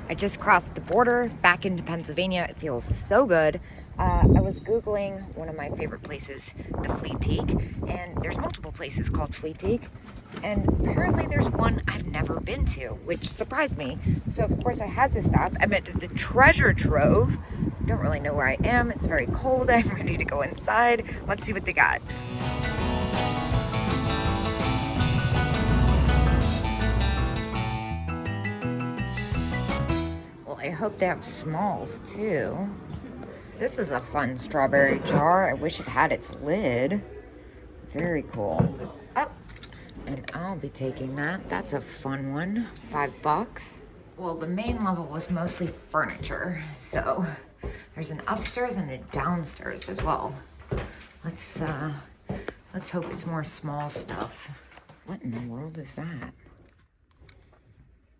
I just crossed the border back into Pennsylvania. It feels so good. I was Googling one of my favorite places, the Flea, and there's multiple places called Flea, and apparently there's one I've never been to, which surprised me. So of course I had to stop. I'm at the treasure trove. Don't really know where I am. It's very cold. I'm ready to go inside. Let's see what they got. Well, I hope they have smalls too. This is a fun strawberry jar. I wish it had its lid. Very cool. Oh, and I'll be taking that. That's a fun one. $5. Well, the main level was mostly furniture, so there's an upstairs and a downstairs as well. Let's hope it's more small stuff. What in the world is that?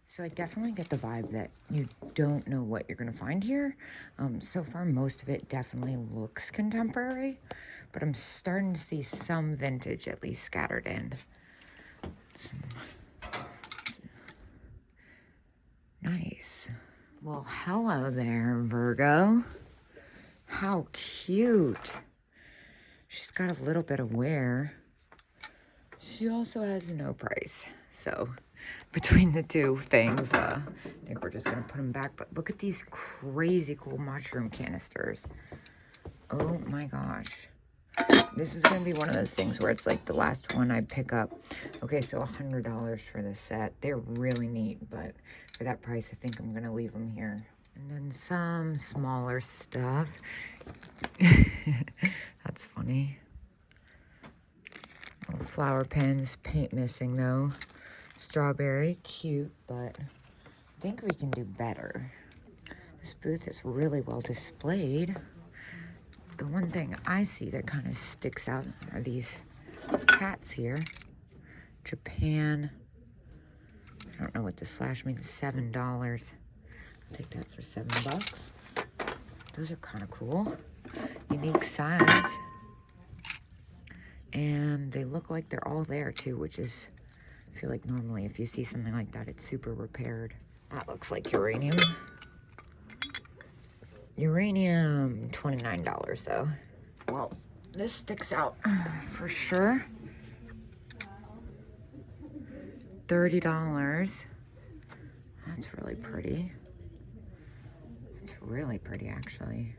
So I definitely get the vibe that you don't know what you're gonna find here. So far, most of it definitely looks contemporary, but I'm starting to see some vintage at least scattered in. Nice. Well, hello there, Virgo. How cute. She's got a little bit of wear. She also has no price. So between the two things, I think we're just gonna put them back. But look at these crazy cool mushroom canisters. Oh my gosh. This is gonna be one of those things where it's like the last one I pick up. Okay, so $100 for this set. They're really neat, but for that price, I think I'm gonna leave them here. And then some smaller stuff. That's funny. Little flower pens, paint missing though. Strawberry, cute, but I think we can do better. This booth is really well displayed. The one thing I see that kind of sticks out are these cats here. Japan. I don't know what the slash means. $7. I'll take that for $7. Those are kind of cool. Unique size. And they look like they're all there too, which is, I feel like normally if you see something like that, it's super repaired. That looks like uranium. Uranium, $29 though. Well, this sticks out for sure. $30. That's really pretty. It's really pretty actually.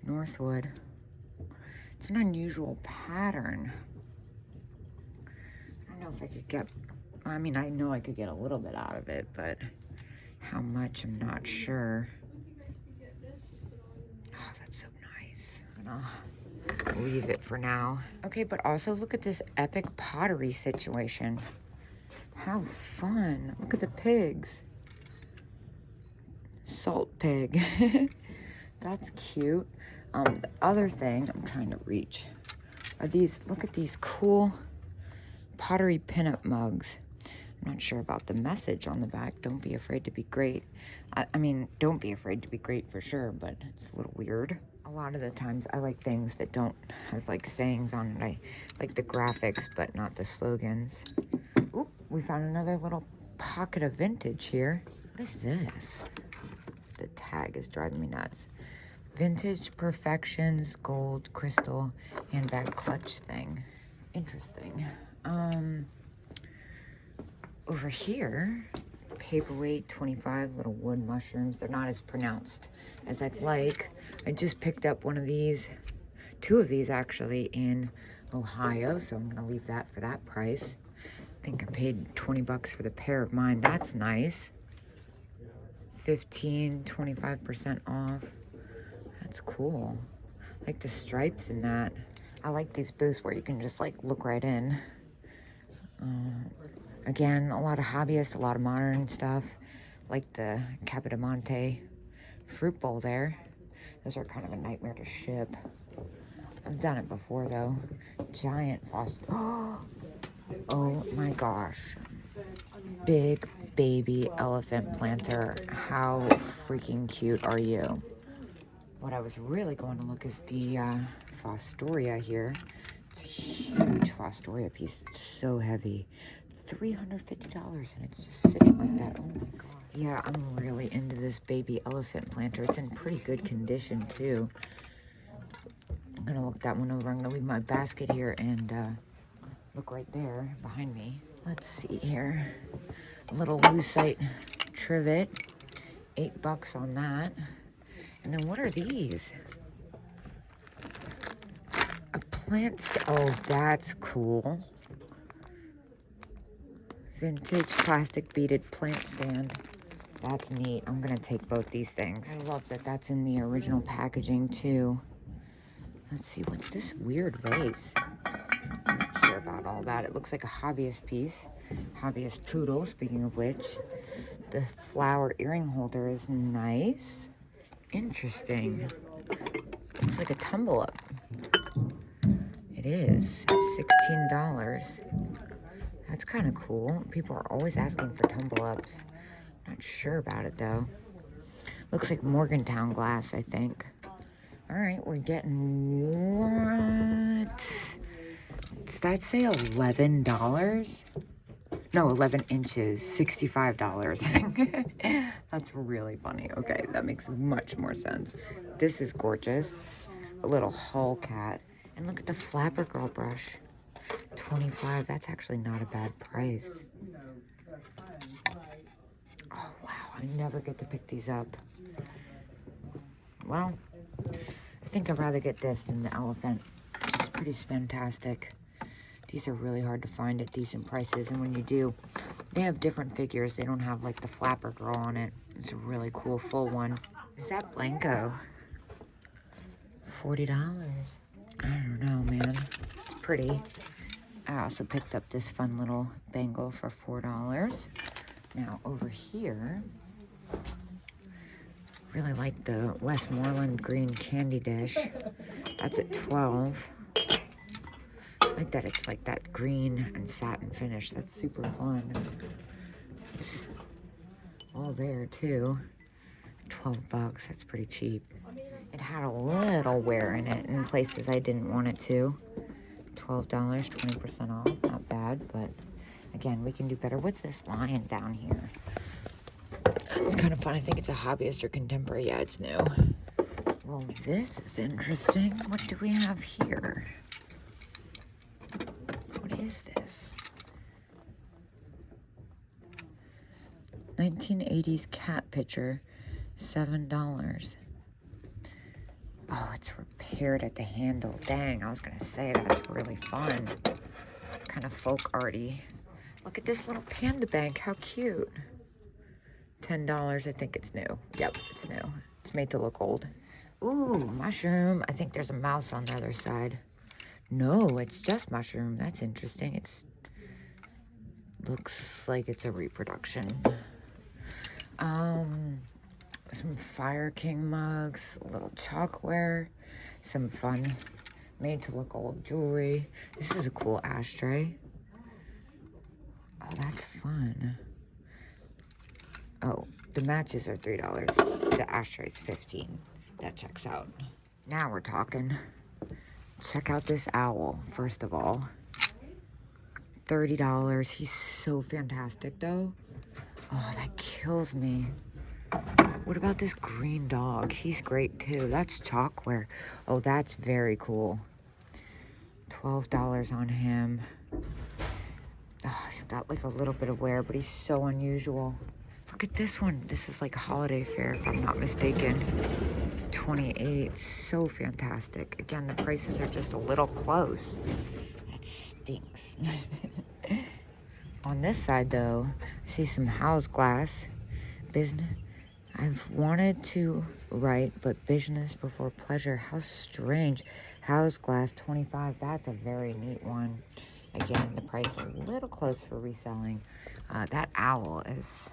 Northwood. It's an unusual pattern. I don't know if I could get, I mean, I know I could get a little bit out of it, but how much, I'm not sure. Oh, that's so nice. And I'll leave it for now. Okay, but also look at this epic pottery situation. How fun. Look at the pigs. Salt pig. That's cute. The other thing I'm trying to reach are these, look at these cool pottery pinup mugs. I'm not sure about the message on the back. Don't be afraid to be great. I mean, don't be afraid to be great for sure, but it's a little weird. A lot of the times I like things that don't have like sayings on it. I like the graphics, but not the slogans. Oop, we found another little pocket of vintage here. What is this? The tag is driving me nuts. Vintage Perfections Gold Crystal Handbag Clutch thing. Interesting. Over here, paperweight 25 little wood mushrooms. They're not as pronounced as I'd like. I just picked up one of these, two of these actually in Ohio, so I'm gonna leave that for that price. I think I paid 20 bucks for the pair of mine. That's nice. 25% off. That's cool. I like the stripes in that. I like these booths where you can just like look right in. Again, a lot of hobbyists, a lot of modern stuff. Like the Capodimonte fruit bowl there. Those are kind of a nightmare to ship. I've done it before though. Giant Foster. Oh my gosh. Big baby elephant planter. How freaking cute are you? What I was really going to look is the Fostoria here. It's a huge Fostoria piece. It's so heavy. $350 and it's just sitting like that. Oh my gosh. Yeah, I'm really into this baby elephant planter. It's in pretty good condition, too. I'm gonna look that one over. I'm gonna leave my basket here and look right there behind me. Let's see here. A little lucite trivet. $8 on that. And then what are these? A plant oh, that's cool. Vintage plastic beaded plant stand. That's neat. I'm gonna take both these things. I love that that's in the original packaging too. Let's see, what's this weird vase? I'm not sure about all that. It looks like a hobbyist piece. Hobbyist poodle, speaking of which. The flower earring holder is nice. Interesting. Looks like a tumble up. It is $16. That's kind of cool. People are always asking for tumble ups. Not sure about it though. Looks like Morgantown glass, I think. All right, we're getting what? Did I say $11? No, 11 inches, $65. That's really funny. Okay, that makes much more sense. This is gorgeous. A little Hull cat. And look at the Flapper Girl brush. $25. That's actually not a bad price. Oh, wow. I never get to pick these up. Well, I think I'd rather get this than the elephant. It's pretty fantastic. These are really hard to find at decent prices. And when you do, they have different figures. They don't have like the Flapper Girl on it. It's a really cool full one. Is that Blanco? $40. I don't know, man. It's pretty. I also picked up this fun little bangle for $4. Now over here, really like the Westmoreland green candy dish. That's at $12. I like that it's like that green and satin finish. That's super fun. It's all there too. $12. That's pretty cheap. It had a little wear in it in places I didn't want it to. $12, 20% off. Not bad, but again, we can do better. What's this lion down here? It's kind of fun. I think it's a hobbyist or contemporary. Yeah, it's new. Well, this is interesting. What do we have here? What is this? 1980s cat picture, $7. Oh, it's repaired at the handle. Dang, I was gonna say that's really fun. Kind of folk arty. Look at this little panda bank. How cute. $10. I think it's new. Yep, it's new. It's made to look old. Ooh, mushroom. I think there's a mouse on the other side. No, it's just mushroom. That's interesting. It's looks like it's a reproduction. Some Fire King mugs, a little chalkware, some fun made to look old jewelry. This is a cool ashtray. Oh, that's fun. Oh, the matches are $3. The ashtray's $15. That checks out. Now we're talking. Check out this owl, first of all. $30. He's so fantastic, though. Oh, that kills me. What about this green dog? He's great, too. That's chalkware. Oh, that's very cool. $12 on him. Oh, he's got like a little bit of wear, but he's so unusual. Look at this one. This is like a holiday fair, if I'm not mistaken. $28. So fantastic. Again, the prices are just a little close. That stinks. On this side, though, I see some house glass. Business. I've wanted to write, but business before pleasure. How strange. House glass, $25. That's a very neat one. Again, the price is a little close for reselling. That owl is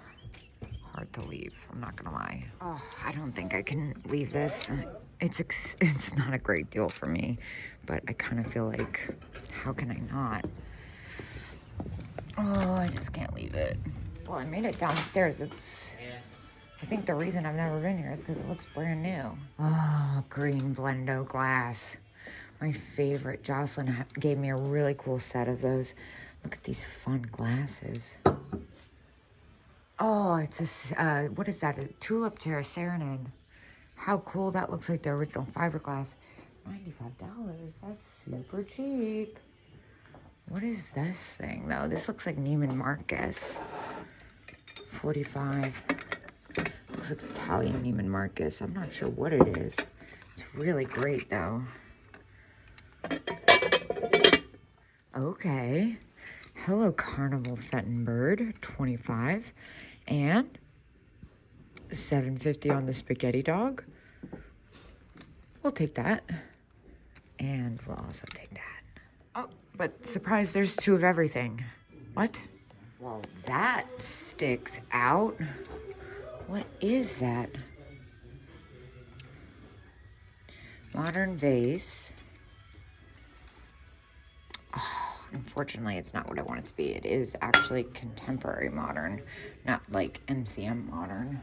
hard to leave. I'm not gonna lie. Oh, I don't think I can leave this. It's not a great deal for me, but I kind of feel like, how can I not? Oh, I just can't leave it. Well, I made it downstairs. I think the reason I've never been here is because it looks brand new. Oh, green Blendo glass. My favorite. Jocelyn gave me a really cool set of those. Look at these fun glasses. Oh, it's a, what is that? A tulip chair, Serenade. How cool. That looks like the original fiberglass. $95. That's super cheap. What is this thing, though? This looks like Neiman Marcus. $45. Looks like Italian Neiman Marcus. I'm not sure what it is. It's really great, though. Okay. Hello, Carnival Fenton Bird. $25. And $7.50 on the spaghetti dog. We'll take that. And we'll also take that. Oh, but surprise, there's 2 of everything. What? Well, that sticks out. What is that? Modern vase. Oh, unfortunately, it's not what I want it to be. It is actually contemporary modern, not like MCM modern.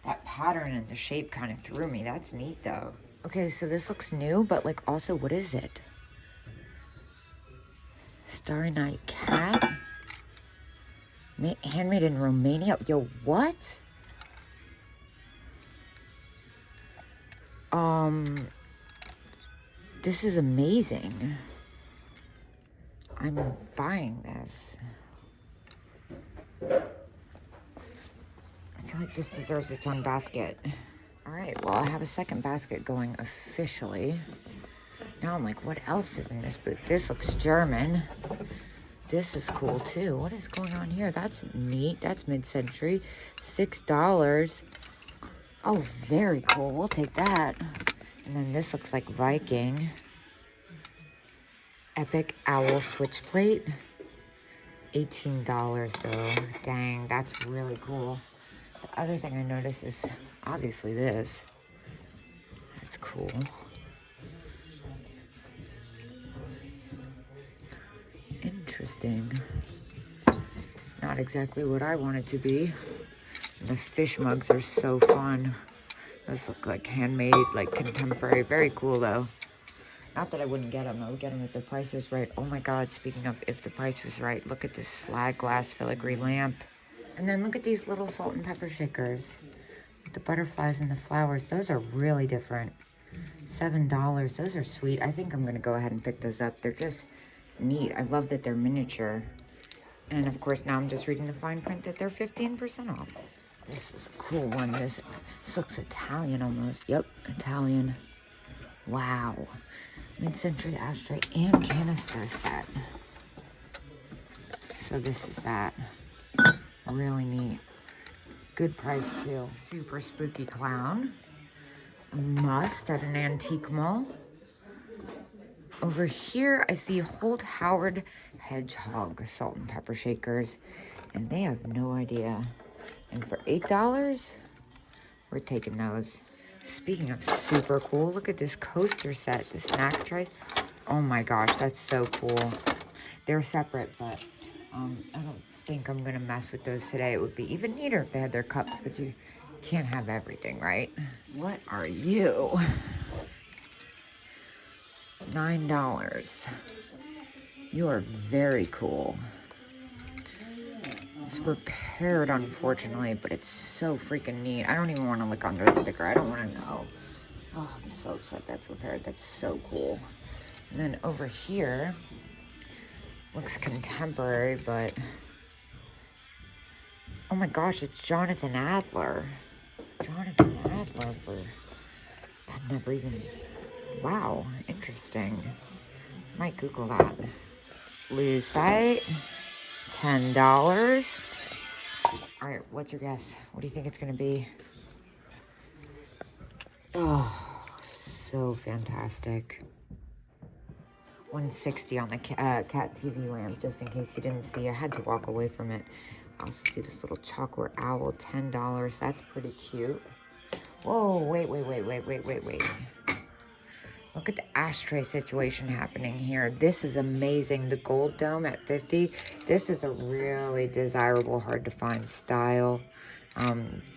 That pattern and the shape kind of threw me. That's neat, though. Okay, so this looks new, but, like, also, what is it? Starry Night Cat? Handmade in Romania? Yo, what? This is amazing. I'm buying this. I feel like this deserves its own basket. All right, well, I have a second basket going officially. Now I'm like, what else is in this booth? This looks German. This is cool, too. What is going on here? That's neat. That's mid-century. $6. Oh, very cool. We'll take that. And then this looks like Viking. Epic Owl Switch Plate. $18, though. Dang, that's really cool. The other thing I noticed is obviously this. That's cool. Interesting. Not exactly what I want it to be. The fish mugs are so fun. Those look like handmade, like contemporary. Very cool, though. Not that I wouldn't get them. I would get them if the price was right. Oh, my God. Speaking of if the price was right, look at this slag glass filigree lamp. And then look at these little salt and pepper shakers. With the butterflies and the flowers. Those are really different. $7. Those are sweet. I think I'm going to go ahead and pick those up. They're just neat. I love that they're miniature. And, of course, now I'm just reading the fine print that they're 15% off. This is a cool one. This looks Italian almost. Yep, Italian. Wow. Mid-century ashtray and canister set. So this is that. Really neat. Good price, too. Super spooky clown. A must at an antique mall. Over here, I see Holt Howard Hedgehog salt and pepper shakers. And they have no idea. And for $8, we're taking those. Speaking of super cool, look at this coaster set, the snack tray. Oh my gosh, that's so cool. They're separate, but I don't think I'm gonna mess with those today. It would be even neater if they had their cups, but you can't have everything, right? What are you? $9. You are very cool. It's repaired, unfortunately, but it's so freaking neat. I don't even want to look under the sticker. I don't want to know. Oh, I'm so upset that's repaired. That's so cool. And then over here, looks contemporary, but... oh my gosh, it's Jonathan Adler. Jonathan Adler for... that never even... wow, interesting. Might Google that. Lucite. $10. All right, what's your guess? What do you think it's going to be? Oh, so fantastic. $160 on the cat TV lamp, just in case you didn't see. I had to walk away from it. I also see this little chocolate owl, $10. That's pretty cute. Whoa, wait. Look at the ashtray situation happening here. This is amazing. The gold dome at $50. This is a really desirable, hard to find style.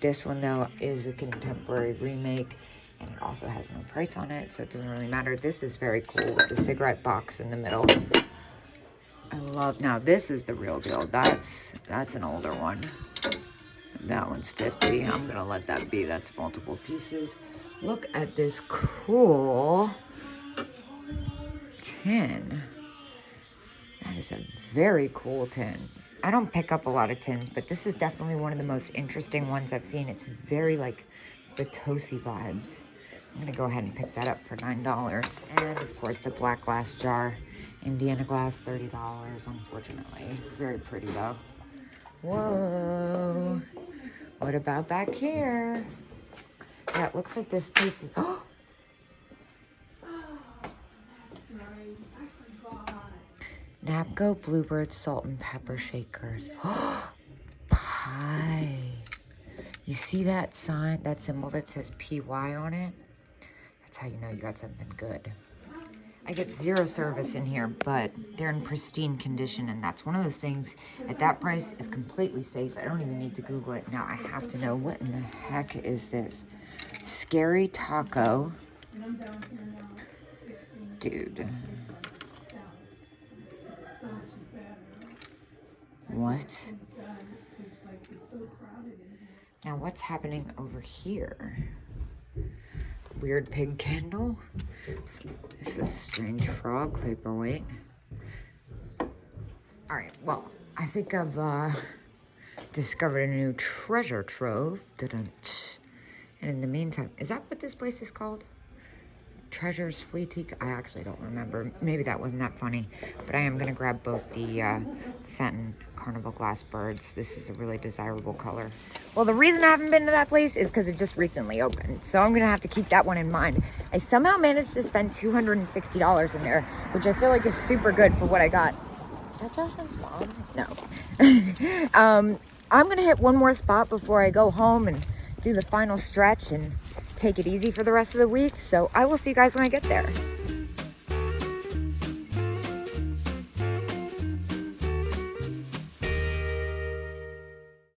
This one, though, is a contemporary remake. And it also has no price on it, so it doesn't really matter. This is very cool with the cigarette box in the middle. I love, now this is the real deal. That's an older one. That one's 50. I'm gonna let that be. That's multiple pieces. Look at this cool tin. That is a very cool tin. I don't pick up a lot of tins, but this is definitely one of the most interesting ones I've seen. It's very like Batosi vibes. I'm gonna go ahead and pick that up for $9. And of course the black glass jar. Indiana glass, $30, unfortunately. Very pretty though. Whoa. What about back here? Yeah, it looks like this piece is, oh! Napco Bluebird Salt and Pepper Shakers. Pie. You see that sign, that symbol that says PY on it? That's how you know you got something good. I get 0 service in here, but they're in pristine condition, and that's one of those things at that price is completely safe. I don't even need to Google it. Now I have to know, what in the heck is this? Scary Taco. Dude. What? Now what's happening over here? Weird pig candle. This is a strange frog paperweight. Alright, well, I think I've discovered a new treasure trove. And in the meantime, is that what this place is called? Treasures Flea? I actually don't remember. Maybe that wasn't that funny. But I am going to grab both the Fenton Carnival Glass Birds. This is a really desirable color. Well, the reason I haven't been to that place is because it just recently opened. So I'm going to have to keep that one in mind. I somehow managed to spend $260 in there, which I feel like is super good for what I got. Is that Justin's mom? No. I'm going to hit one more spot before I go home and do the final stretch and take it easy for the rest of the week. So I will see you guys when I get there.